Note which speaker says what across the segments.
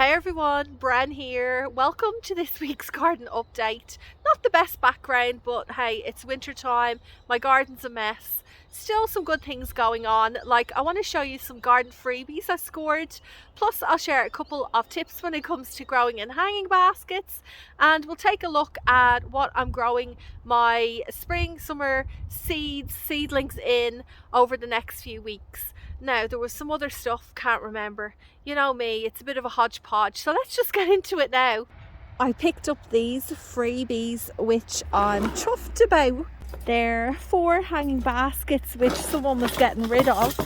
Speaker 1: Hey everyone, Bren here. Welcome to this week's garden update. Not the best background, but hey, it's winter time. My garden's a mess. Still some good things going on. Like, I want to show you some garden freebies I scored. Plus, I'll share a couple of tips when it comes to growing in hanging baskets. And we'll take a look at what I'm growing my spring, summer seedlings in over the next few weeks. Now, there was some other stuff, can't remember. You know me, it's a bit of a hodgepodge, so let's just get into it now. I picked up these freebies, which I'm chuffed about. They're 4 hanging baskets, which someone was getting rid of.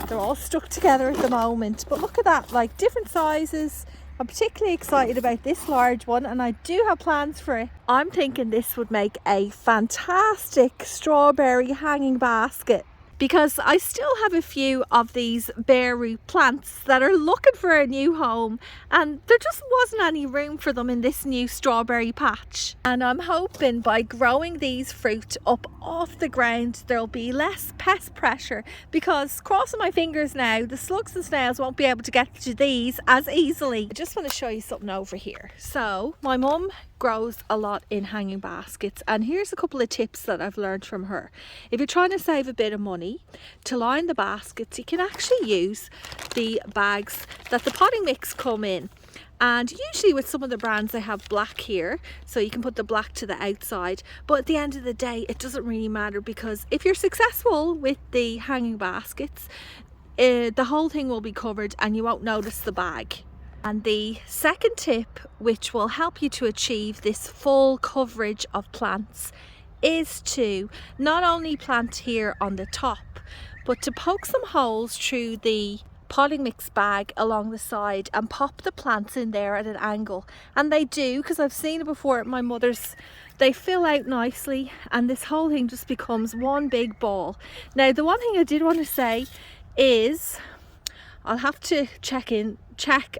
Speaker 1: They're all stuck together at the moment, but look at that, like different sizes. I'm particularly excited about this large one, and I do have plans for it. I'm thinking this would make a fantastic strawberry hanging basket, because I still have a few of these bare root plants that are looking for a new home, and there just wasn't any room for them in this new strawberry patch. And I'm hoping by growing these fruit up off the ground there'll be less pest pressure, because crossing my fingers now, the slugs and snails won't be able to get to these as easily. I just want to show you something over here. So my mum grows a lot in hanging baskets, and here's a couple of tips that I've learned from her. If you're trying to save a bit of money, to line the baskets, you can actually use the bags that the potting mix come in. And usually with some of the brands, they have black here, so you can put the black to the outside. But at the end of the day, it doesn't really matter, because if you're successful with the hanging baskets, the whole thing will be covered and you won't notice the bag. And the second tip, which will help you to achieve this full coverage of plants, is to not only plant here on the top, but to poke some holes through the potting mix bag along the side and pop the plants in there at an angle. And they do, because I've seen it before at my mother's. They fill out nicely and this whole thing just becomes one big ball. Now, the one thing I did want to say is I'll have to check and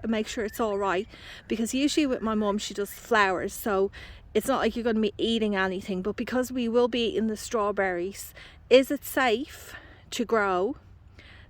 Speaker 1: make sure it's all right, because usually with my mum she does flowers, so it's not like you're going to be eating anything. But because we will be eating the strawberries, is it safe to grow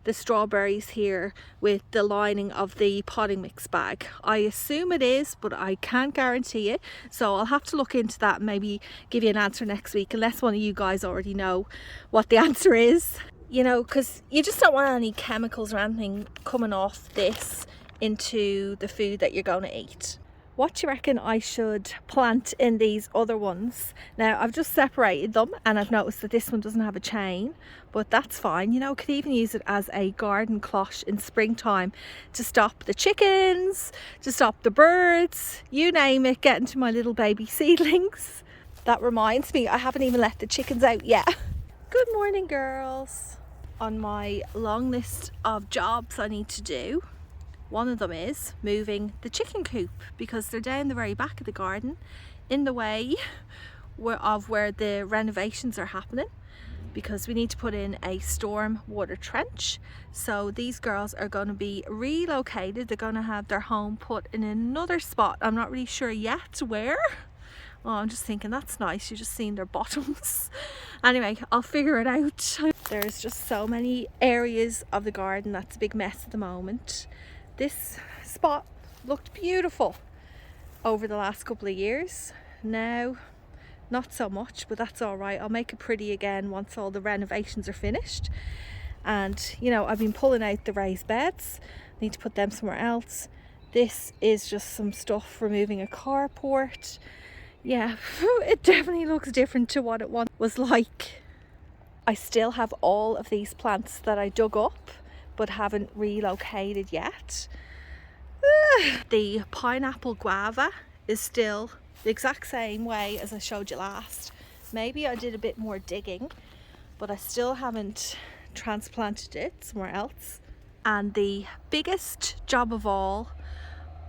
Speaker 1: the strawberries here with the lining of the potting mix bag? I assume it is, but I can't guarantee it, so I'll have to look into that and maybe give you an answer next week, unless one of you guys already know what the answer is. You know, because you just don't want any chemicals or anything coming off this into the food that you're going to eat. What do you reckon I should plant in these other ones? Now, I've just separated them and I've noticed that this one doesn't have a chain, but that's fine. You know, could even use it as a garden cloche in springtime to stop the chickens, to stop the birds, you name it, getting to my little baby seedlings. That reminds me, I haven't even let the chickens out yet. Good morning, girls. On my long list of jobs I need to do, one of them is moving the chicken coop, because they're down the very back of the garden in the way of where the renovations are happening, because we need to put in a storm water trench. So these girls are going to be relocated. They're going to have their home put in another spot. I'm not really sure yet where. Oh, I'm just thinking that's nice. You're just seeing their bottoms. Anyway, I'll figure it out. There's just so many areas of the garden that's a big mess at the moment. This spot looked beautiful over the last couple of years. Now, not so much, but that's all right. I'll make it pretty again once all the renovations are finished. And, you know, I've been pulling out the raised beds. I need to put them somewhere else. This is just some stuff for moving a carport. Yeah, it definitely looks different to what it once was like. I still have all of these plants that I dug up but haven't relocated yet. The pineapple guava is still the exact same way as I showed you last. Maybe I did a bit more digging, but I still haven't transplanted it somewhere else. And the biggest job of all,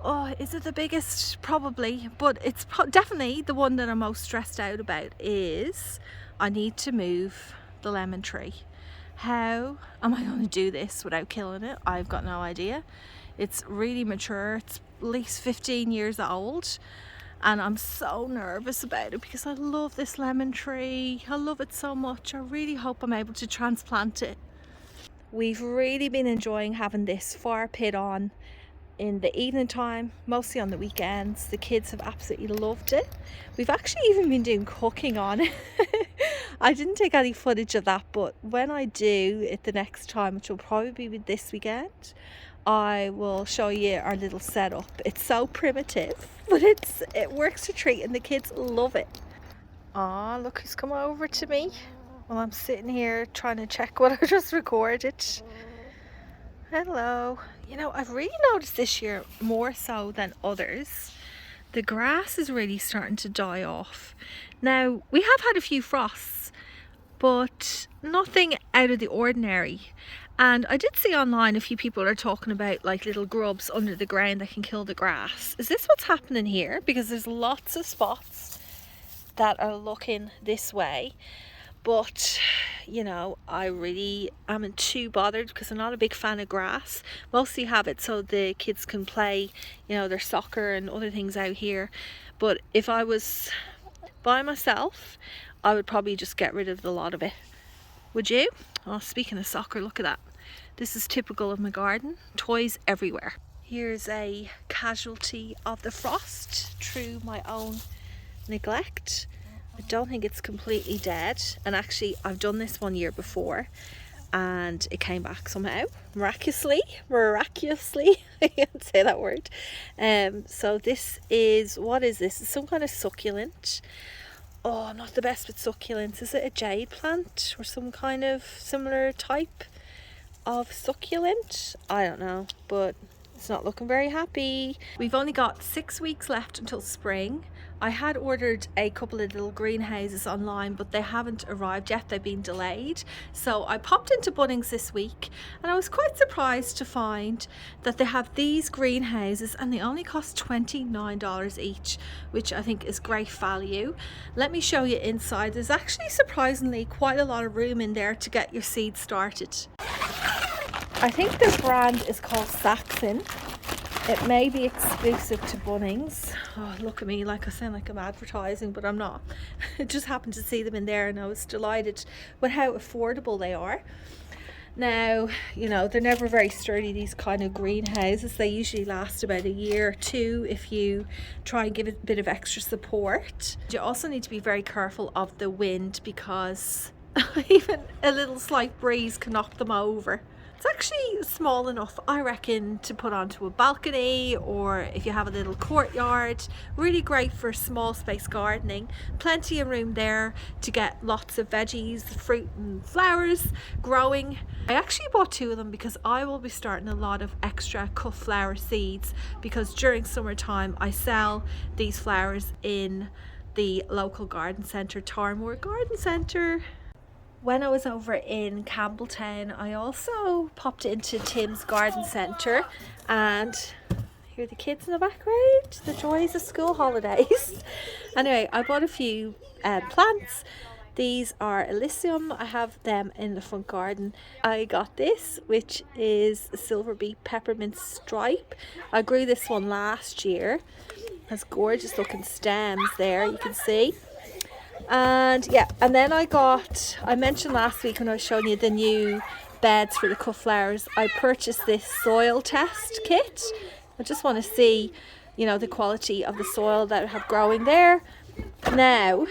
Speaker 1: oh, is it the biggest? Probably, but it's definitely the one that I'm most stressed out about, is I need to move the lemon tree. How am I going to do this without killing it? I've got no idea. It's really mature. It's at least 15 years old, and I'm so nervous about it because I love this lemon tree. I love it so much. I really hope I'm able to transplant it. We've really been enjoying having this fire pit on in the evening time, mostly on the weekends. The kids have absolutely loved it. We've actually even been doing cooking on it. I didn't take any footage of that, but when I do it the next time, which will probably be this weekend, I will show you our little setup. It's so primitive, but it works a treat and the kids love it. Ah, look who's come over to me while I'm sitting here trying to check what I just recorded. Hello. You know, I've really noticed this year more so than others, the grass is really starting to die off. Now, we have had a few frosts, but nothing out of the ordinary. And I did see online a few people are talking about like little grubs under the ground that can kill the grass. Is this what's happening here? Because there's lots of spots that are looking this way. But, you know, I really am too bothered because I'm not a big fan of grass. Mostly have it so the kids can play, you know, their soccer and other things out here. But if I was by myself, I would probably just get rid of a lot of it. Would you? Oh, speaking of soccer, look at that. This is typical of my garden. Toys everywhere. Here's a casualty of the frost through my own neglect. I don't think it's completely dead, and actually I've done this 1 year before and it came back somehow miraculously. I can't say that word. So this is, what is this? It's some kind of succulent. Oh, I'm not the best with succulents. Is it a jade plant or some kind of similar type of succulent? I don't know, but it's not looking very happy. We've only got 6 weeks left until spring. I had ordered a couple of little greenhouses online, but they haven't arrived yet. They've been delayed. So I popped into Bunnings this week and I was quite surprised to find that they have these greenhouses and they only cost $29 each, which I think is great value. Let me show you inside. There's actually surprisingly quite a lot of room in there to get your seeds started. I think the brand is called Saxon. It may be exclusive to Bunnings. Oh, look at me, like I sound like I'm advertising, but I'm not. I just happened to see them in there and I was delighted with how affordable they are. Now, you know, they're never very sturdy, these kind of greenhouses. They usually last about a year or two if you try and give it a bit of extra support. You also need to be very careful of the wind because even a little slight breeze can knock them over. It's actually small enough, I reckon, to put onto a balcony, or if you have a little courtyard. Really great for small space gardening. Plenty of room there to get lots of veggies, fruit and flowers growing. I actually bought 2 of them because I will be starting a lot of extra cut flower seeds, because during summertime I sell these flowers in the local garden centre, Tarmore Garden Centre. When I was over in Campbelltown, I also popped into Tim's Garden Centre, and here are the kids in the background, the joys of school holidays. Anyway, I bought a few plants. These are Elysium. I have them in the front garden. I got this, which is a silver beet peppermint stripe. I grew this one last year. Has gorgeous looking stems there, you can see. And yeah, and then I mentioned last week when I was showing you the new beds for the cut flowers, I purchased this soil test kit. I just want to see, you know, the quality of the soil that I have growing there. Now,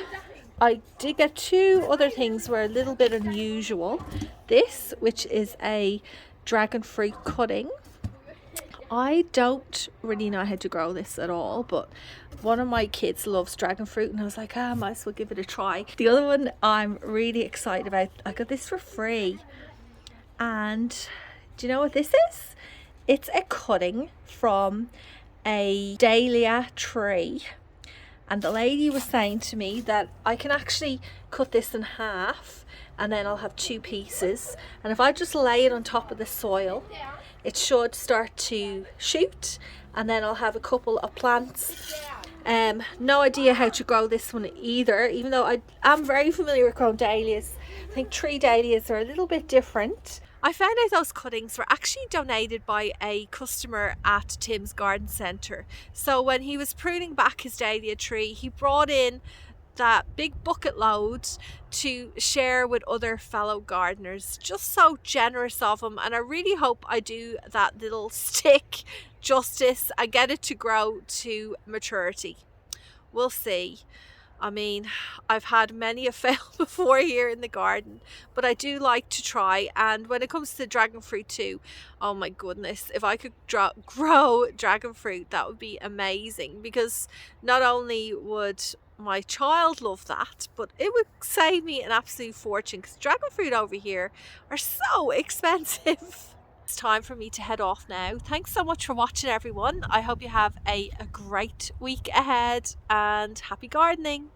Speaker 1: I did get 2 other things were a little bit unusual. This, which is a dragon fruit cutting. I don't really know how to grow this at all, but one of my kids loves dragon fruit and I was like, I might as well give it a try. The other one I'm really excited about, I got this for free. And do you know what this is? It's a cutting from a dahlia tree. And the lady was saying to me that I can actually cut this in half and then I'll have 2 pieces. And if I just lay it on top of the soil, it should start to shoot, and then I'll have a couple of plants. No idea how to grow this one either, even though I am very familiar with growing dahlias. I think tree dahlias are a little bit different. I found out those cuttings were actually donated by a customer at Tim's Garden Centre. So when he was pruning back his dahlia tree, he brought in that big bucket load to share with other fellow gardeners. Just so generous of him, and I really hope I do that little stick justice and get it to grow to maturity. We'll see. I mean, I've had many a fail before here in the garden, but I do like to try. And when it comes to dragon fruit too, oh my goodness, if I could grow dragon fruit, that would be amazing, because not only would my child love that, but it would save me an absolute fortune, because dragon fruit over here are so expensive. It's time for me to head off now. Thanks so much for watching, everyone. I hope you have a great week ahead, and happy gardening.